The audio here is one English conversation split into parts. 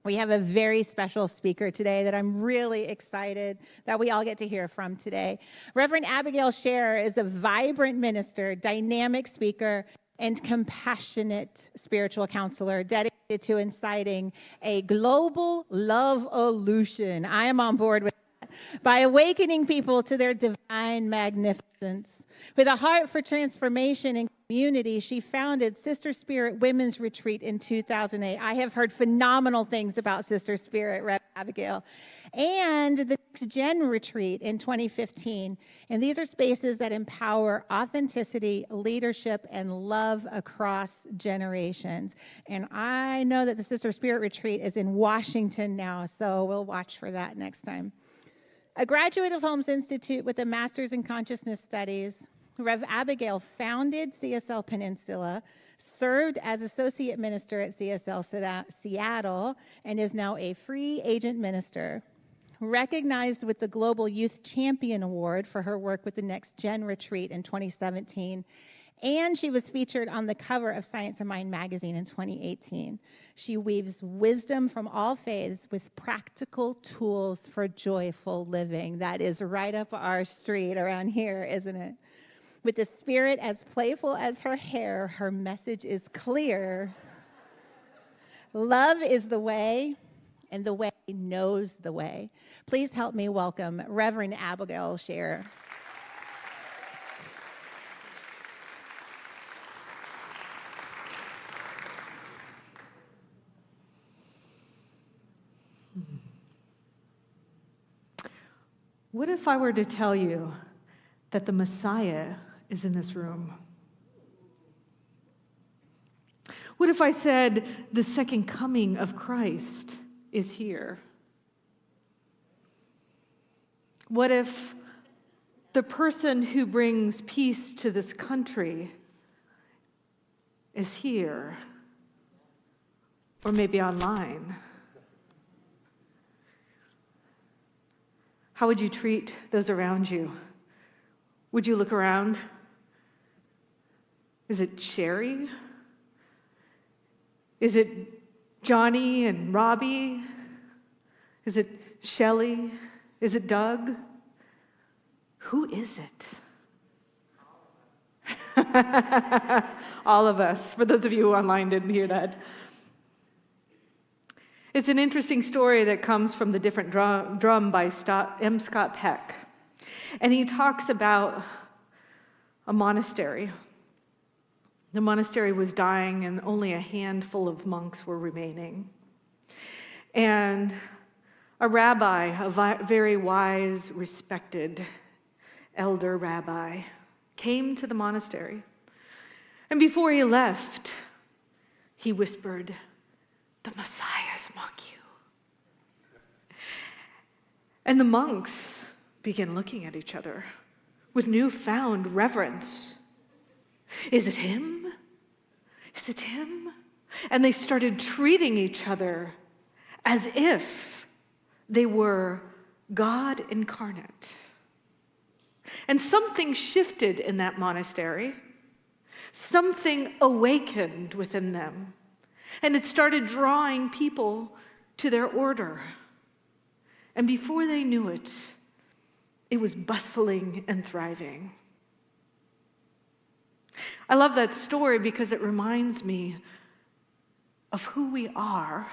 We have a very special speaker today that I'm really excited that we all get to hear from today. Reverend Abigail Scherer is a vibrant minister, dynamic speaker, and compassionate spiritual counselor dedicated to inciting a global love illusion. I am on board with that. By awakening people to their divine magnificence. With a heart for transformation and community, she founded Sister Spirit Women's Retreat in 2008. I have heard phenomenal things about Sister Spirit, Rev. Abigail. And the Next Gen Retreat in 2015. And these are spaces that empower authenticity, leadership, and love across generations. And I know that the Sister Spirit Retreat is in Washington now, so we'll watch for that next time. A graduate of Holmes Institute with a master's in consciousness studies, Rev. Abigail founded CSL Peninsula, served as associate minister at CSL Seattle, and is now a free agent minister. Recognized with the Global Youth Champion Award for her work with the Next Gen Retreat in 2017, and she was featured on the cover of Science of Mind magazine in 2018. She weaves wisdom from all faiths with practical tools for joyful living. That is right up our street around here, isn't it? With a spirit as playful as her hair, her message is clear. Love is the way, and the way knows the way. Please help me welcome Reverend Abigail Scherer. What if I were to tell you that the Messiah is in this room? What if I said the second coming of Christ is here? What if the person who brings peace to this country is here? Or maybe online? How would you treat those around you? Would you look around? Is it Sherry? Is it Johnny and Robbie? Is it Shelley? Is it Doug? Who is it? All of us, for those of you who online didn't hear that. It's an interesting story that comes from the Different Drum by M. Scott Peck. And he talks about a monastery. The monastery was dying and only a handful of monks were remaining. And a rabbi, a very wise, respected elder rabbi, came to the monastery. And before he left, he whispered, "The Messiah's among you." And the monks began looking at each other with newfound reverence. Is it him? Is it him? And they started treating each other as if they were God incarnate. And something shifted in that monastery. Something awakened within them. And it started drawing people to their order. And before they knew it, it was bustling and thriving. I love that story because it reminds me of who we are,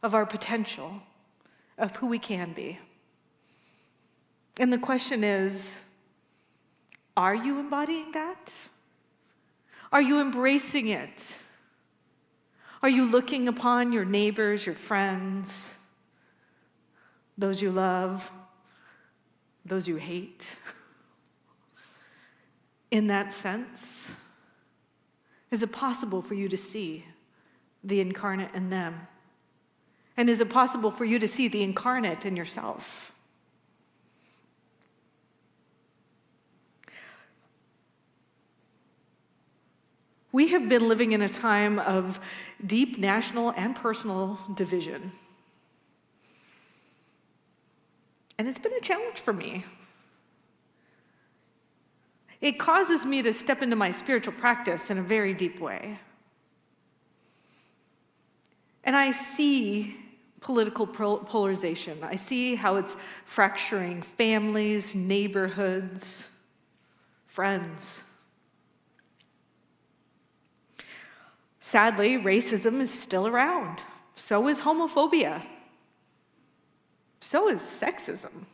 of our potential, of who we can be. And the question is, are you embodying that? Are you embracing it? Are you looking upon your neighbors, your friends, those you love, those you hate? In that sense, is it possible for you to see the incarnate in them? And is it possible for you to see the incarnate in yourself? We have been living in a time of deep national and personal division. And it's been a challenge for me. It causes me to step into my spiritual practice in a very deep way. And I see political polarization. I see how it's fracturing families, neighborhoods, friends. Sadly, racism is still around. So is homophobia. So is sexism.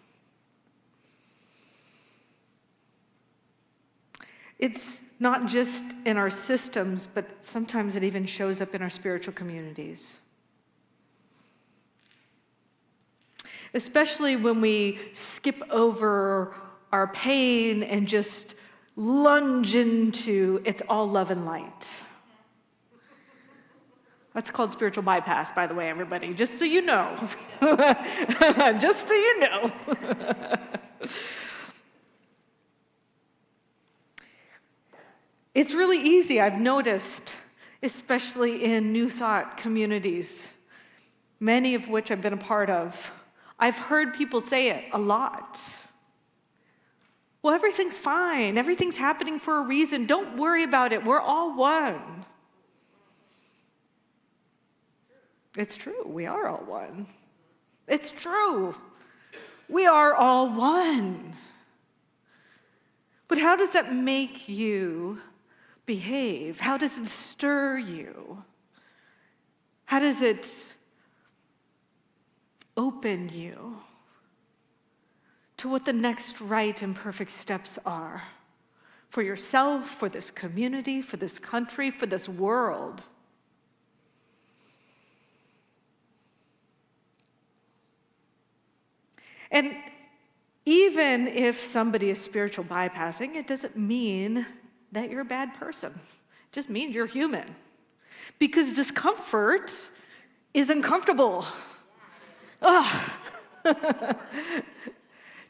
It's not just in our systems, but sometimes it even shows up in our spiritual communities. Especially when we skip over our pain and just lunge into it's all love and light. That's called spiritual bypass, by the way, everybody, just so you know. Just so you know. It's really easy, I've noticed, especially in New Thought communities, many of which I've been a part of. I've heard people say it a lot. Well, everything's fine. Everything's happening for a reason. Don't worry about it. We're all one. It's true. We are all one. It's true. We are all one. But how does that make you behave? How does it stir you? How does it open you to what the next right and perfect steps are for yourself, for this community, for this country, for this world? And even if somebody is spiritual bypassing, it doesn't mean that you're a bad person. It just means you're human. Because discomfort is uncomfortable. Ugh.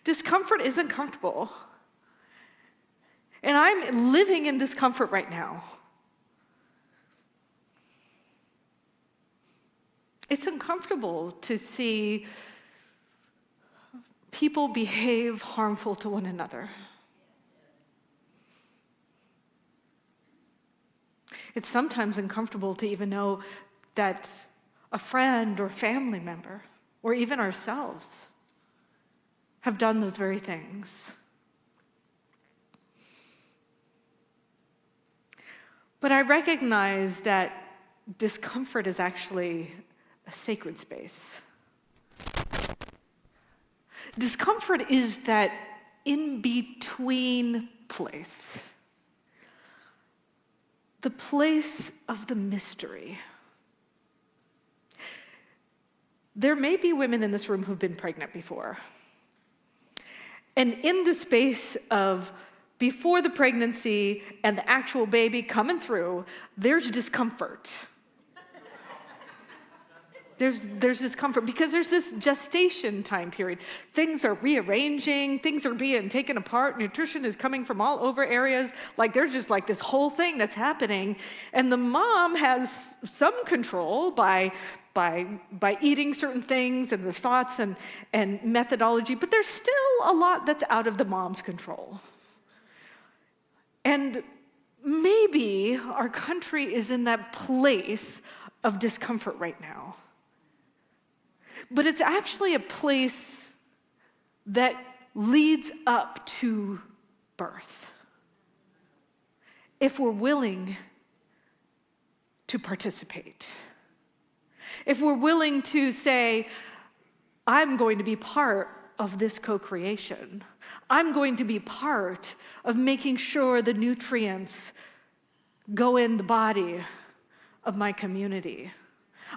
Discomfort is uncomfortable. And I'm living in discomfort right now. It's uncomfortable to see people behave harmful to one another. It's sometimes uncomfortable to even know that a friend or family member, or even ourselves, have done those very things. But I recognize that discomfort is actually a sacred space. Discomfort is that in-between place. The place of the mystery. There may be women in this room who've been pregnant before. And in the space of before the pregnancy and the actual baby coming through, there's discomfort. There's discomfort because there's this gestation time period. Things are rearranging, things are being taken apart, nutrition is coming from all over areas. Like there's just like this whole thing that's happening. And the mom has some control by eating certain things and the thoughts and methodology, but there's still a lot that's out of the mom's control. And maybe our country is in that place of discomfort right now. But it's actually a place that leads up to birth. If we're willing to participate. If we're willing to say, I'm going to be part of this co-creation. I'm going to be part of making sure the nutrients go in the body of my community.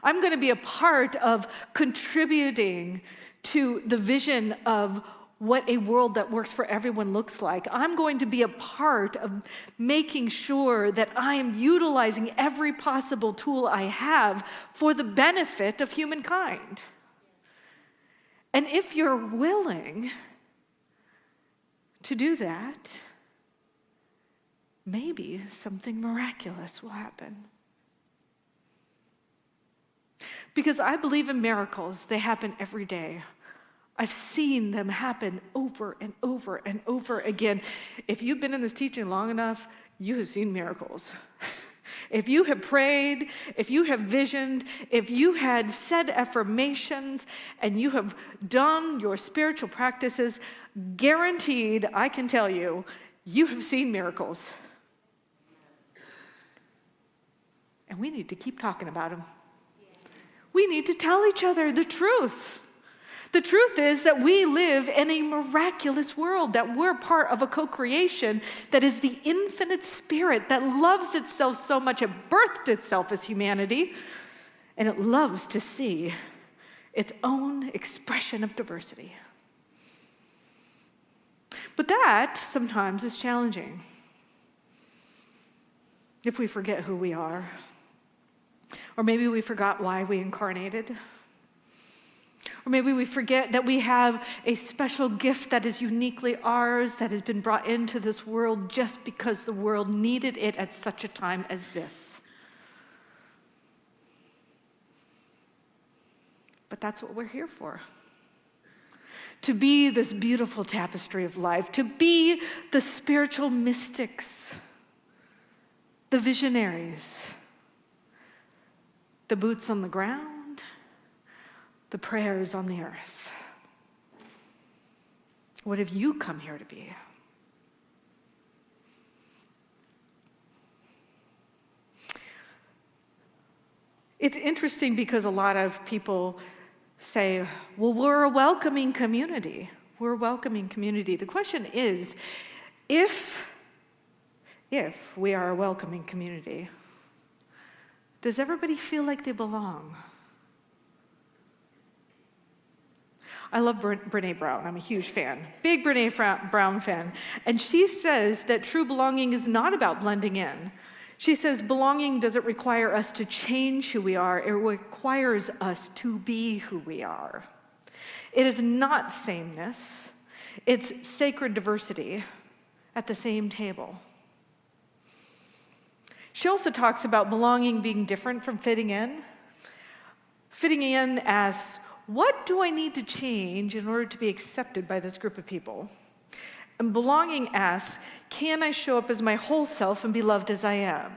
I'm going to be a part of contributing to the vision of what a world that works for everyone looks like. I'm going to be a part of making sure that I am utilizing every possible tool I have for the benefit of humankind. And if you're willing to do that, maybe something miraculous will happen. Because I believe in miracles. They happen every day. I've seen them happen over and over and over again. If you've been in this teaching long enough, you have seen miracles. if you have prayed, if you have visioned, if you had said affirmations, and you have done your spiritual practices, guaranteed, I can tell you, you have seen miracles. And we need to keep talking about them. We need to tell each other the truth. The truth is that we live in a miraculous world, that we're part of a co-creation that is the infinite spirit that loves itself so much it birthed itself as humanity, and it loves to see its own expression of diversity. But that sometimes is challenging if we forget who we are, or maybe we forgot why we incarnated. Or maybe we forget that we have a special gift that is uniquely ours, that has been brought into this world just because the world needed it at such a time as this. But that's what we're here for. To be this beautiful tapestry of life, to be the spiritual mystics, the visionaries, the boots on the ground, the prayers on the earth. What have you come here to be? It's interesting because a lot of people say, well, we're a welcoming community. We're a welcoming community. The question is, if we are a welcoming community, does everybody feel like they belong? I love Brene Brown. I'm a huge fan. Big Brene Brown fan. And she says that true belonging is not about blending in. She says belonging doesn't require us to change who we are. It requires us to be who we are. It is not sameness. It's sacred diversity at the same table. She also talks about belonging being different from fitting in. Fitting in asks, what do I need to change in order to be accepted by this group of people? And belonging asks, can I show up as my whole self and be loved as I am?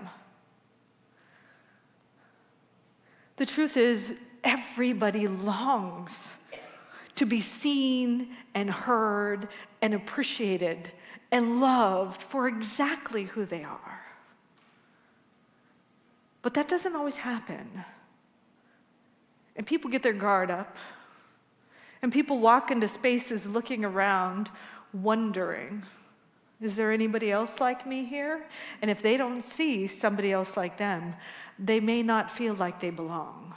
The truth is, everybody longs to be seen and heard and appreciated and loved for exactly who they are. But that doesn't always happen. And people get their guard up. And people walk into spaces looking around, wondering, is there anybody else like me here? And if they don't see somebody else like them, they may not feel like they belong.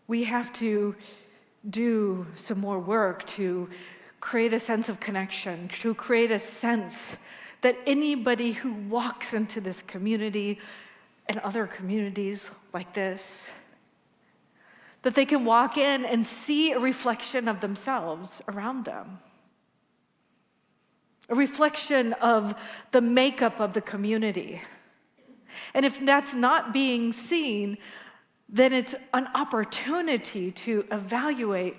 We have to do some more work to create a sense of connection, to create a sense that anybody who walks into this community and other communities like this, that they can walk in and see a reflection of themselves around them. A reflection of the makeup of the community. And if that's not being seen, then it's an opportunity to evaluate,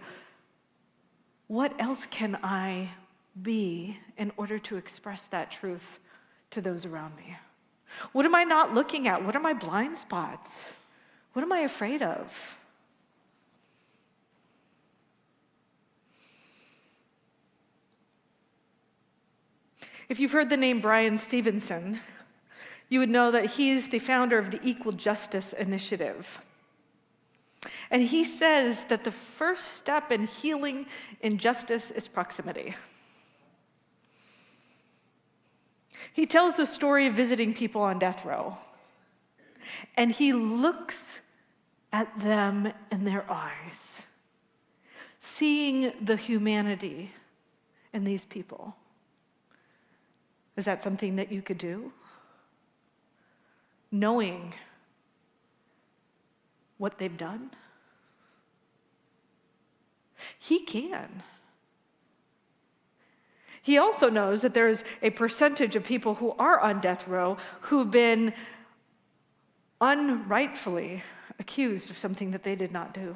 what else can I be in order to express that truth to those around me? What am I not looking at? What are my blind spots? What am I afraid of? If you've heard the name Brian Stevenson, you would know that he's the founder of the Equal Justice Initiative. And he says that the first step in healing injustice is proximity. He tells the story of visiting people on death row. And he looks at them in their eyes, seeing the humanity in these people. Is that something that you could do? Knowing what they've done? He can. He also knows that there's a percentage of people who are on death row who've been unrightfully accused of something that they did not do.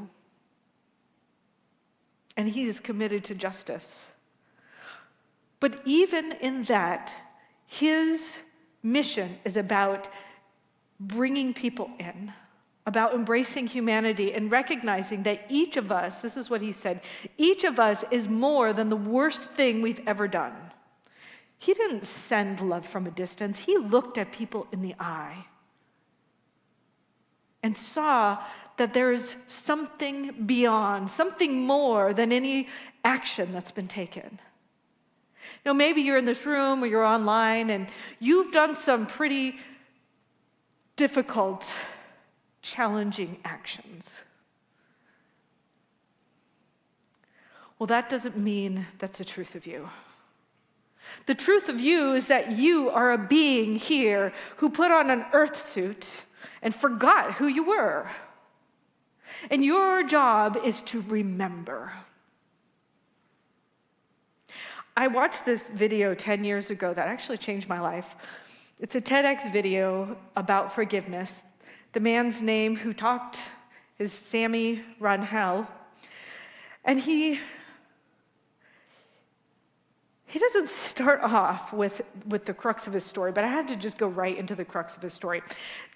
and he is committed to justice. But even in that, his mission is about bringing people in, about embracing humanity and recognizing that each of us, this is what he said, each of us is more than the worst thing we've ever done. He didn't send love from a distance. He looked at people in the eye and saw that there is something beyond, something more than any action that's been taken. Now, maybe you're in this room or you're online and you've done some pretty difficult, challenging actions. Well, that doesn't mean that's the truth of you. The truth of you is that you are a being here who put on an earth suit and forgot who you were. And your job is to remember. I watched this video 10 years ago that actually changed my life. It's a TEDx video about forgiveness. The man's name who talked is Sammy Ronhell. And he doesn't start off with the crux of his story, but I had to just go right into the crux of his story.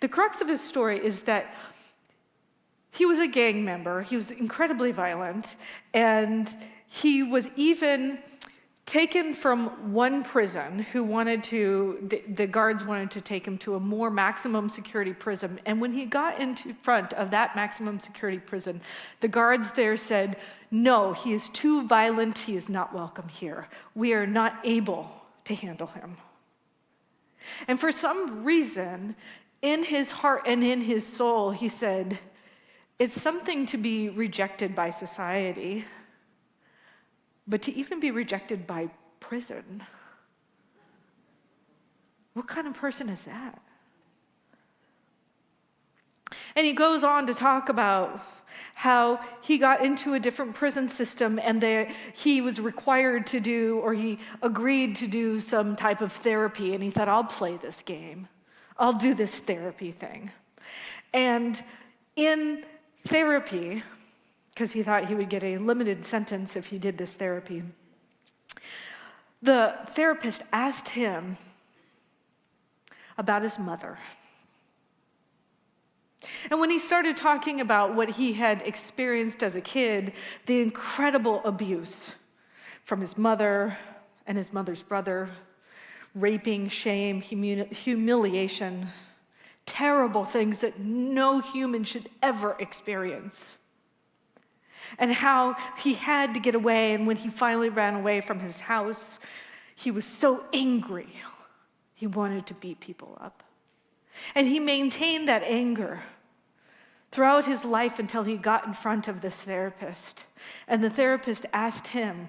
The crux of his story is that he was a gang member. He was incredibly violent, and he was even taken from one prison the guards wanted to take him to a more maximum security prison. And when he got into front of that maximum security prison, the guards there said, "No, he is too violent. He is not welcome here. We are not able to handle him." And for some reason, in his heart and in his soul, he said, it's something to be rejected by society, but to even be rejected by prison, what kind of person is that? And he goes on to talk about how he got into a different prison system and he was required to do, or he agreed to do some type of therapy, and he thought, I'll play this game. I'll do this therapy thing. And in therapy, because he thought he would get a limited sentence if he did this therapy, the therapist asked him about his mother. And when he started talking about what he had experienced as a kid, the incredible abuse from his mother and his mother's brother, raping, shame, humiliation, terrible things that no human should ever experience. And how he had to get away, and when he finally ran away from his house, he was so angry, he wanted to beat people up. And he maintained that anger throughout his life until he got in front of this therapist. And the therapist asked him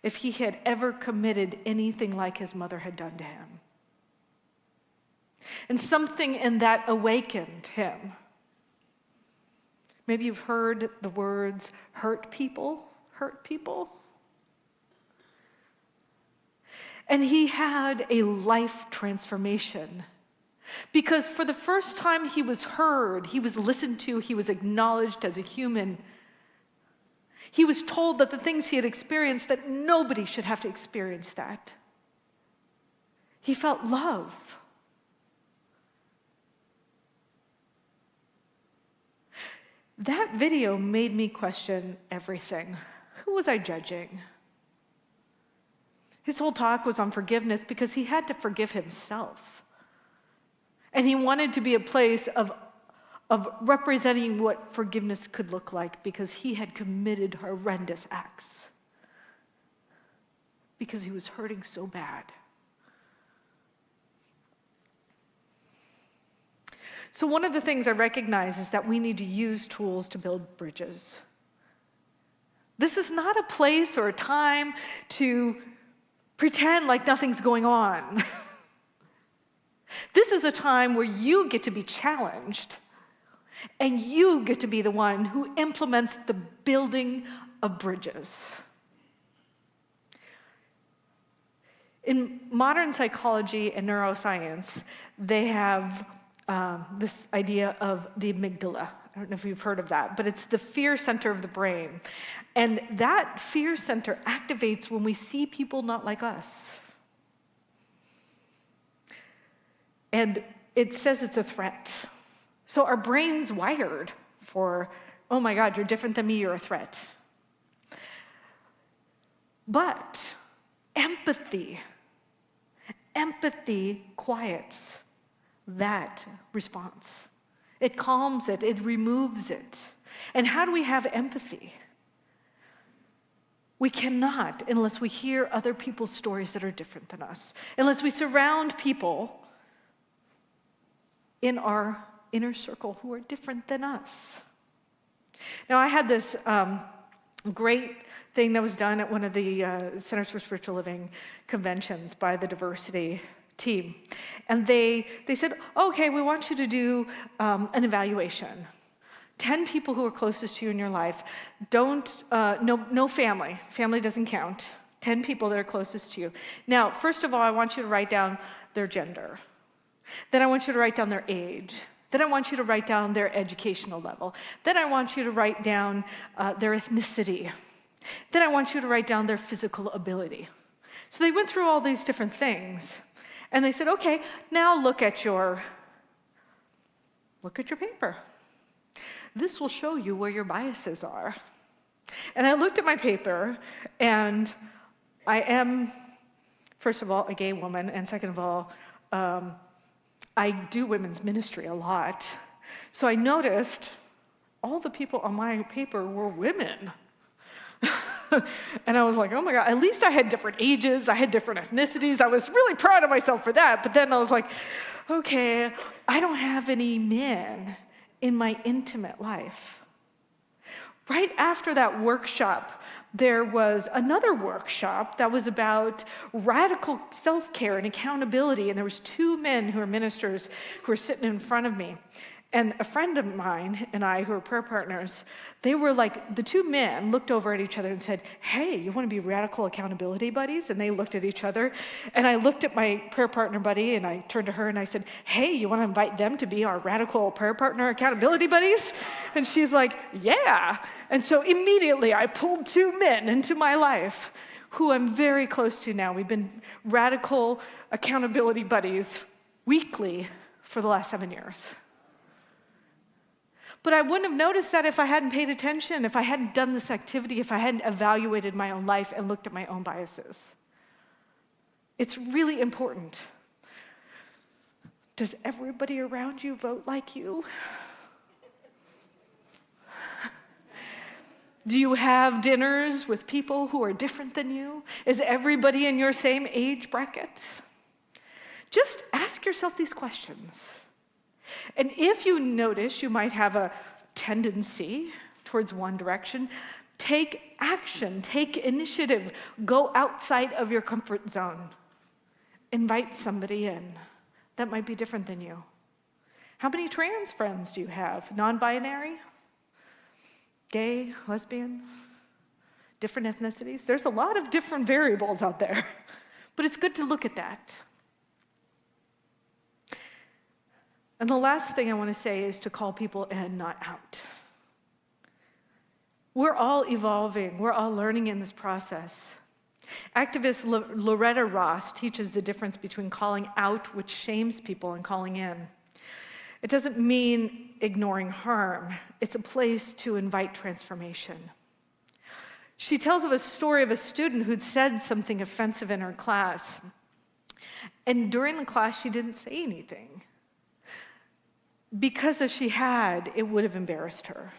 if he had ever committed anything like his mother had done to him. And something in that awakened him. Maybe you've heard the words, hurt people, hurt people. And he had a life transformation. Because for the first time he was heard, he was listened to, he was acknowledged as a human. He was told that the things he had experienced, that nobody should have to experience that. He felt love. That video made me question everything. Who was I judging? His whole talk was on forgiveness because he had to forgive himself. And he wanted to be a place of representing what forgiveness could look like because he had committed horrendous acts. Because he was hurting so bad. So one of the things I recognize is that we need to use tools to build bridges. This is not a place or a time to pretend like nothing's going on. This is a time where you get to be challenged, and you get to be the one who implements the building of bridges. In modern psychology and neuroscience, they have this idea of the amygdala. I don't know if you've heard of that, but it's the fear center of the brain. And that fear center activates when we see people not like us. And it says it's a threat. So our brain's wired for, oh my God, you're different than me, you're a threat. But empathy quiets that response. It calms it, it removes it. And how do we have empathy? We cannot unless we hear other people's stories that are different than us, unless we surround people in our inner circle who are different than us. Now, I had this great thing that was done at one of the Centers for Spiritual Living conventions by the diversity team. And they said, okay, we want you to do an evaluation. 10 people who are closest to you in your life. No family. Family doesn't count. 10 people that are closest to you. Now, first of all, I want you to write down their gender. Then I want you to write down their age. Then I want you to write down their educational level. Then I want you to write down their ethnicity. Then I want you to write down their physical ability. So they went through all these different things. And they said, okay, now look at your paper. This will show you where your biases are. And I looked at my paper, and I am, first of all, a gay woman, and second of all, I do women's ministry a lot. So I noticed all the people on my paper were women. And I was like, oh my God, at least I had different ages, I had different ethnicities. I was really proud of myself for that. But then I was like, okay, I don't have any men in my intimate life. Right after that workshop, there was another workshop that was about radical self-care and accountability, and there was 2 men who are ministers who were sitting in front of me. And a friend of mine and I, who are prayer partners, they were like, the 2 men looked over at each other and said, hey, you want to be radical accountability buddies? And they looked at each other. And I looked at my prayer partner buddy, and I turned to her and I said, hey, you want to invite them to be our radical prayer partner accountability buddies? And she's like, yeah. And so immediately I pulled 2 men into my life who I'm very close to now. We've been radical accountability buddies weekly for the last 7 years. But I wouldn't have noticed that if I hadn't paid attention, if I hadn't done this activity, if I hadn't evaluated my own life and looked at my own biases. It's really important. Does everybody around you vote like you? Do you have dinners with people who are different than you? Is everybody in your same age bracket? Just ask yourself these questions. And if you notice you might have a tendency towards one direction, take action, take initiative, go outside of your comfort zone. Invite somebody in that might be different than you. How many trans friends do you have? Non-binary? Gay? Lesbian? Different ethnicities? There's a lot of different variables out there, but it's good to look at that. And the last thing I want to say is to call people in, not out. We're all evolving. We're all learning in this process. Activist Loretta Ross teaches the difference between calling out, which shames people, and calling in. It doesn't mean ignoring harm. It's a place to invite transformation. She tells of a story of a student who'd said something offensive in her class. And during the class, she didn't say anything. Because if she had, it would have embarrassed her.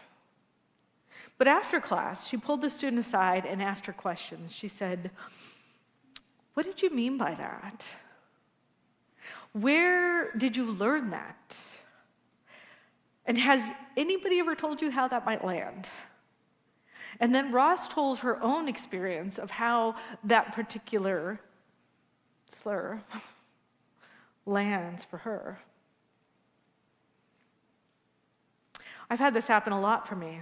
But after class, she pulled the student aside and asked her questions. She said, what did you mean by that? Where did you learn that? And has anybody ever told you how that might land? And then Ross told her own experience of how that particular slur lands for her. I've had this happen a lot for me.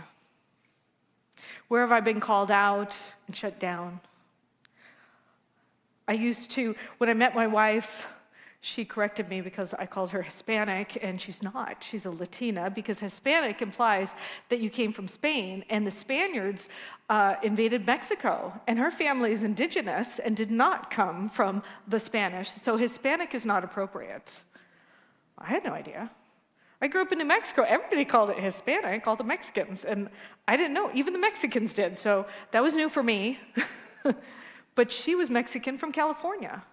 Where have I been called out and shut down? I used to, when I met my wife, she corrected me because I called her Hispanic, and she's not. She's a Latina, because Hispanic implies that you came from Spain, and the Spaniards invaded Mexico, and her family is indigenous and did not come from the Spanish, so Hispanic is not appropriate. I had no idea. I grew up in New Mexico. Everybody called it Hispanic, all the Mexicans, and I didn't know. Even the Mexicans did, so that was new for me. But she was Mexican from California.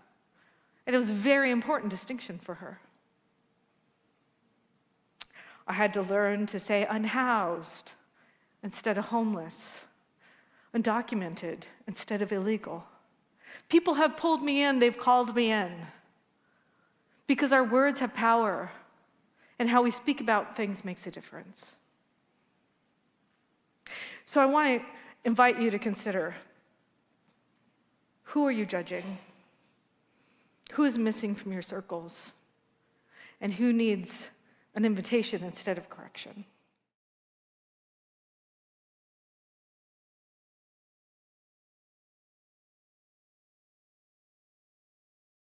And it was a very important distinction for her. I had to learn to say unhoused instead of homeless, undocumented instead of illegal. People have pulled me in, they've called me in. Because our words have power, and how we speak about things makes a difference. So I want to invite you to consider, who are you judging? Who is missing from your circles? And who needs an invitation instead of correction?